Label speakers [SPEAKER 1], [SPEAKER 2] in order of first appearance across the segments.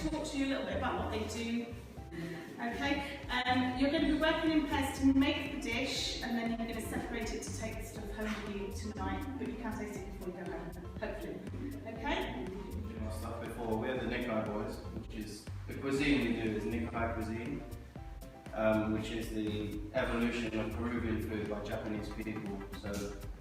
[SPEAKER 1] to talk to you a little bit about what they do. Okay, you're going to be working in pairs to make the dish, and then you're going to separate it to take the stuff home with you tonight, but you can taste it before you go home, hopefully. Okay?
[SPEAKER 2] Our stuff before, we're the Nikkei boys, which is the cuisine we do is Nikkei cuisine, which is the evolution of Peruvian food by Japanese people. So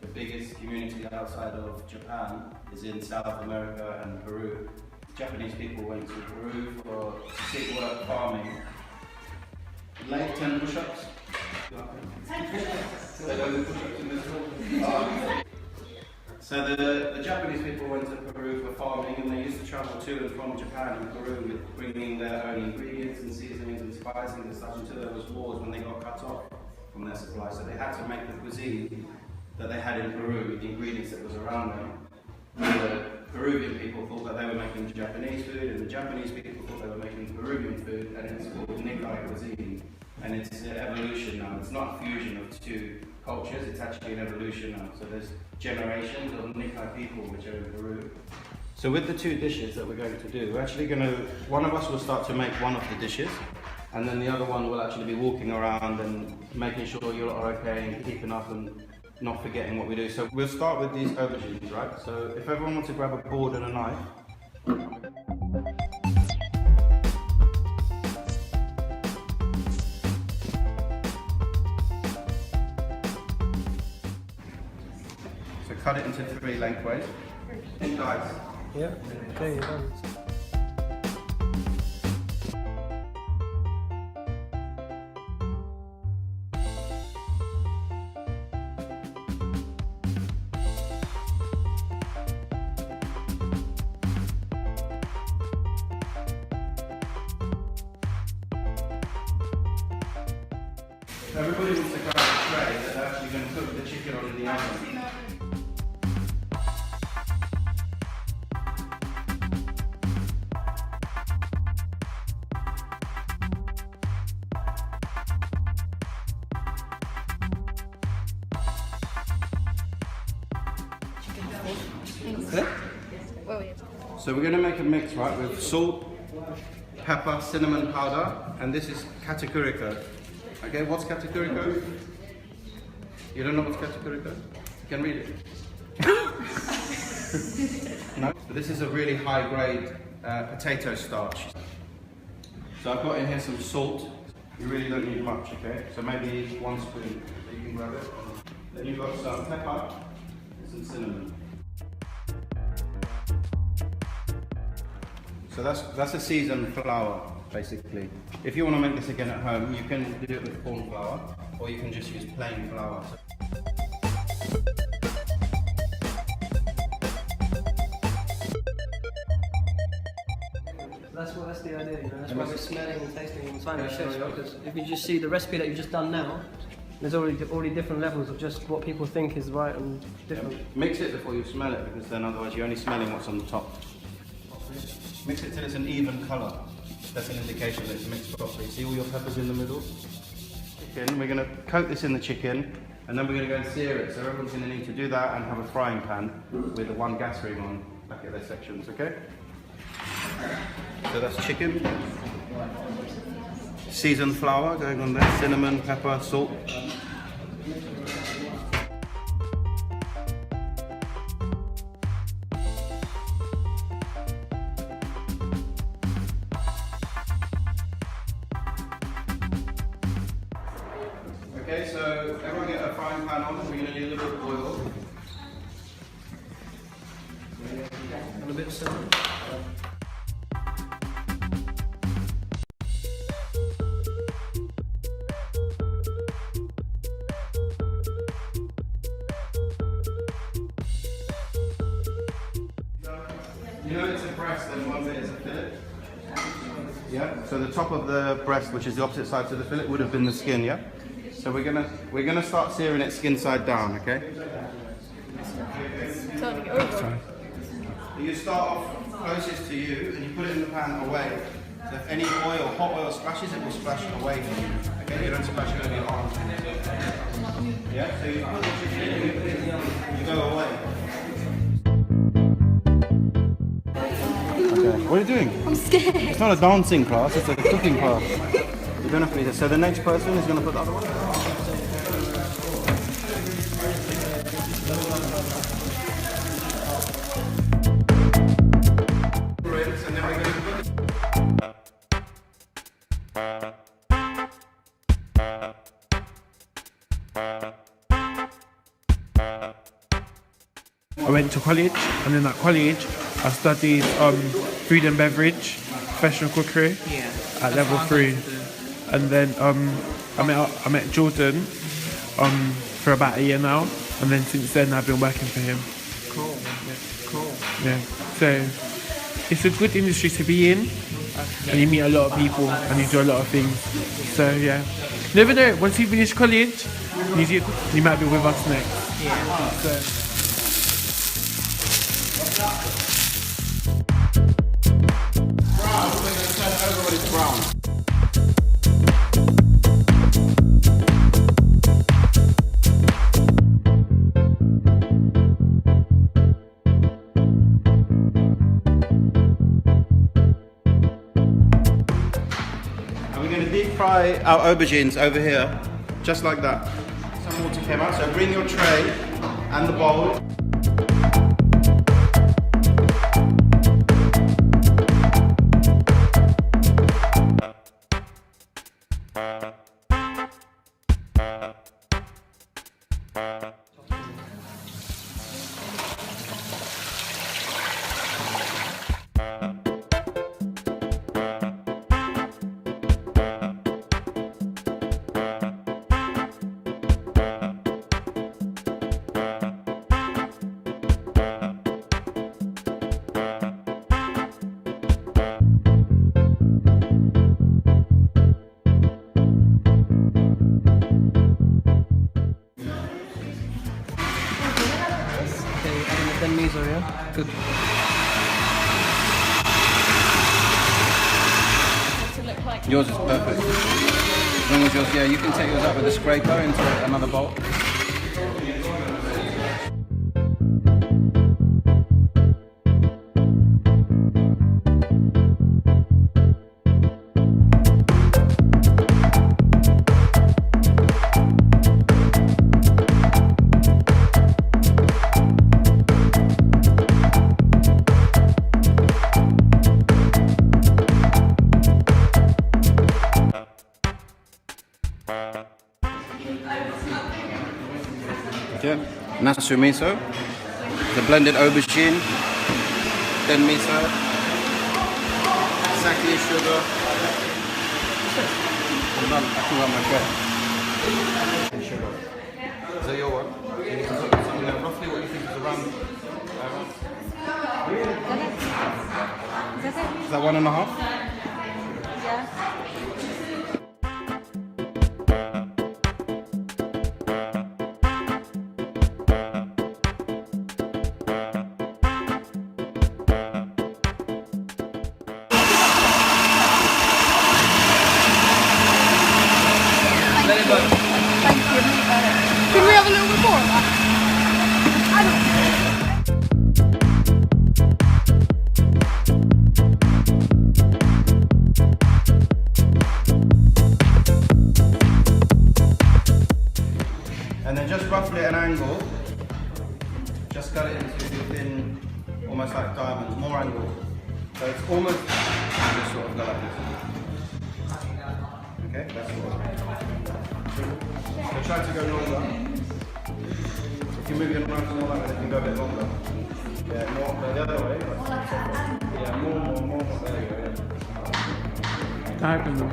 [SPEAKER 2] the biggest community outside of Japan is in South America and Peru. Japanese people went to Peru for seek work farming. Late 10 push-ups.
[SPEAKER 1] 10 push-ups.
[SPEAKER 2] So the Japanese people went to Peru for farming, and they used to travel to and from Japan and Peru with bringing their own ingredients and seasonings and spices and stuff until there was wars when they got cut off from their supply. So they had to make the cuisine that they had in Peru with the ingredients that was around them. And the Peruvian people thought that they were making Japanese food, and the Japanese people thought they were making Peruvian food, and it's called Nikkei cuisine. And it's an evolution now. It's not a fusion of two cultures, it's actually an evolution now. So there's generations of Nikkei people which are in Peru. So with the two dishes that we're going to do, we're actually going to, one of us will start to make one of the dishes, and then the other one will actually be walking around and making sure you are okay and keeping up and not forgetting what we do. So we'll start with these aubergines, right? So if everyone wants to grab a board and a knife. So cut it into 3 lengthways. Dice.
[SPEAKER 3] Yeah, okay, you're done.
[SPEAKER 2] Everybody wants to grab a tray that they're actually going to cook the chicken on in the oven. So we're going to make a mix, right, with salt, pepper, cinnamon powder, and this is katakuri. Okay, what's katakuri? You don't know what's katakuri? You can read it. No? But this is a really high grade potato starch. So I've got in here some salt. You really don't need much, okay? So maybe 1 spoon, so you can grab it. Then you've got some pepper and some cinnamon. So that's a seasoned flour, basically. If you want to make this again at home, you can do it with corn flour, or you can just use plain flour.
[SPEAKER 3] That's the idea, you know. That's why we're smelling and tasting and finding chefs, because if you just see the recipe that you've just done now, there's already different levels of just what people think is right and different.
[SPEAKER 2] Yeah. Mix it before you smell it, because then otherwise you're only smelling what's on the top. Mix it till it's an even colour. That's an indication that it's mixed properly. See all your peppers in the middle? Chicken. We're going to coat this in the chicken, and then we're going to go and sear it. So everyone's going to need to do that and have a frying pan with the 1 gas ring on back at their sections, okay? So that's chicken. Seasoned flour going on there, cinnamon, pepper, salt. Okay, so everyone get a frying pan on. We're going to need a little bit of oil.
[SPEAKER 3] And a bit of cinnamon.
[SPEAKER 2] You know it's a breast and one bit is a fillet? Yeah, so the top of the breast, which is the opposite side to the fillet, would have been the skin, yeah? So we're gonna start searing it skin side down, okay?
[SPEAKER 4] Sorry.
[SPEAKER 2] You start off closest to you and you put it in the pan away. So if any oil, hot oil splashes, it will splash away from you. Okay, you don't splash it over your arms. Yeah, so you put the chicken in, you go away. Okay. What are you doing?
[SPEAKER 4] I'm scared.
[SPEAKER 2] It's not a dancing class, it's a cooking class. You don't have to be there. So the next person is going to put the other one. And then we're going to
[SPEAKER 5] I went to college, and in that college I studied food and beverage, professional cookery at level 3. And then I met Jordan for about a year now, and then since then I've been working for him.
[SPEAKER 3] Cool. Cool.
[SPEAKER 5] Yeah, so it's a good industry to be in, and you meet a lot of people and you do a lot of things. So yeah, never know. Once you finish college, you might be with us next.
[SPEAKER 3] Yeah.
[SPEAKER 5] So.
[SPEAKER 2] deep fry our aubergines over here, just like that. Some water came out, so bring your tray and the bowl.
[SPEAKER 3] Good.
[SPEAKER 2] Yours is perfect. As long as yours, yeah, you can take yours out with a scraper into another bowl. Okay, nasu miso, the blended aubergine, then miso, sake, sugar. I can run my bread. And sugar. Is that your one? And you can put something there, roughly what you think is around. Is that 1.5?
[SPEAKER 4] Yeah.
[SPEAKER 3] Let it go.
[SPEAKER 4] Thank you. Can we have a little bit more of that? I don't
[SPEAKER 2] And then just roughly at an angle, just cut it into thin, almost like diamonds, more angle. So it's almost just sort of go like this. Okay, that's all. So try to go longer. If you move your knife more like that, you can go a bit longer. Yeah, more the other way. Yeah, more. There you go. Yeah.
[SPEAKER 5] Diagonal.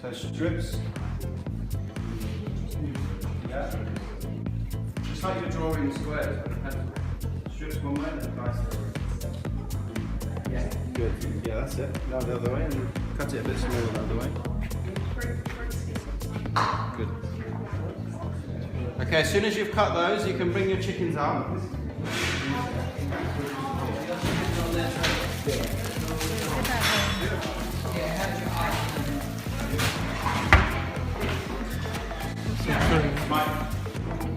[SPEAKER 5] So strips. Yeah.
[SPEAKER 2] there. Just like you're drawing squares with a pencil. Strips one way and then dice the other. Yeah. Good. Yeah, that's it. Now the other way and cut it a bit smaller the other way. Good. Okay, as soon as you've cut those, you can bring your chickens out.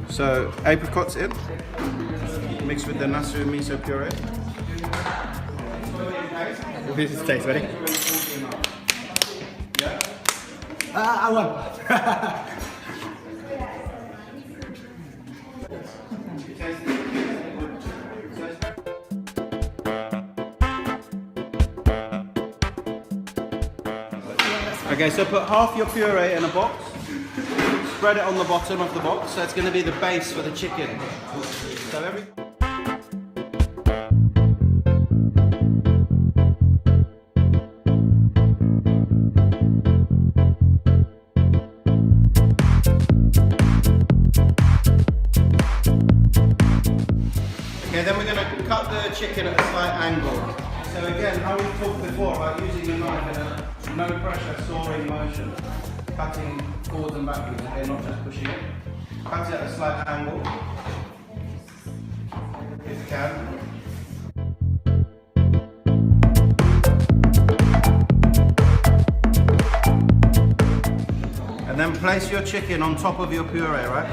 [SPEAKER 2] So, apricots in, mixed with the nasu miso puree.
[SPEAKER 6] This is taste, ready?
[SPEAKER 2] Yeah.
[SPEAKER 6] I won!
[SPEAKER 2] Okay, so put half your puree in a box, spread it on the bottom of the box, so it's going to be the base for the chicken. So okay, then we're going to cut the chicken at a slight angle. So again, how we talked before about using the knife in a no pressure sawing motion, cutting forwards and backwards, okay, not just pushing it. Cut it at a slight angle, if you can. And then place your chicken on top of your puree, right?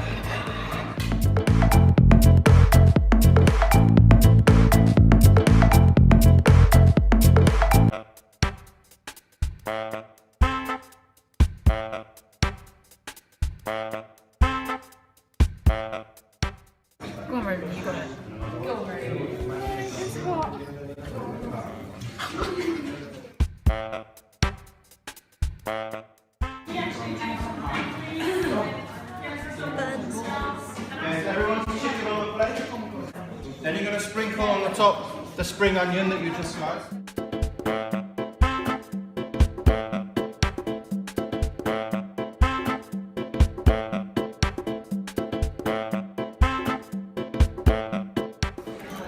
[SPEAKER 4] Go on, Roman, you got it. Go on, Roman. It's hot.
[SPEAKER 2] Okay, is everyone's chicken on the plate? Then you're going to sprinkle on the top the spring onion that you just sliced.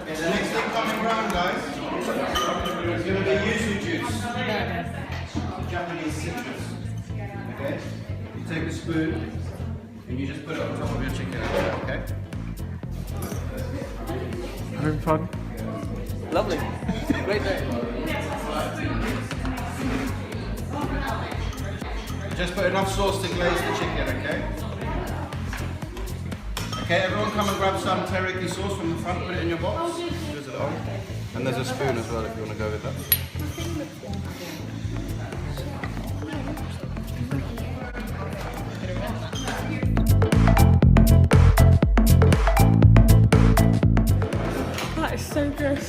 [SPEAKER 2] Okay, the next thing coming round, guys, is going to be yuzu juice. Japanese citrus. Okay? You take a spoon and you just put it on top of your chicken, okay?
[SPEAKER 5] Having fun?
[SPEAKER 3] Lovely. Great day.
[SPEAKER 2] Just put enough sauce to glaze the chicken, okay? Okay, everyone come and grab some teriyaki sauce from the front, put it in your box. There's it on. And there's a spoon as well if you want to go with that.
[SPEAKER 4] That is so good.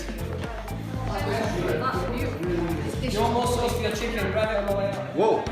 [SPEAKER 3] You want more sauce for your chicken, grab it on the way out.
[SPEAKER 2] Whoa!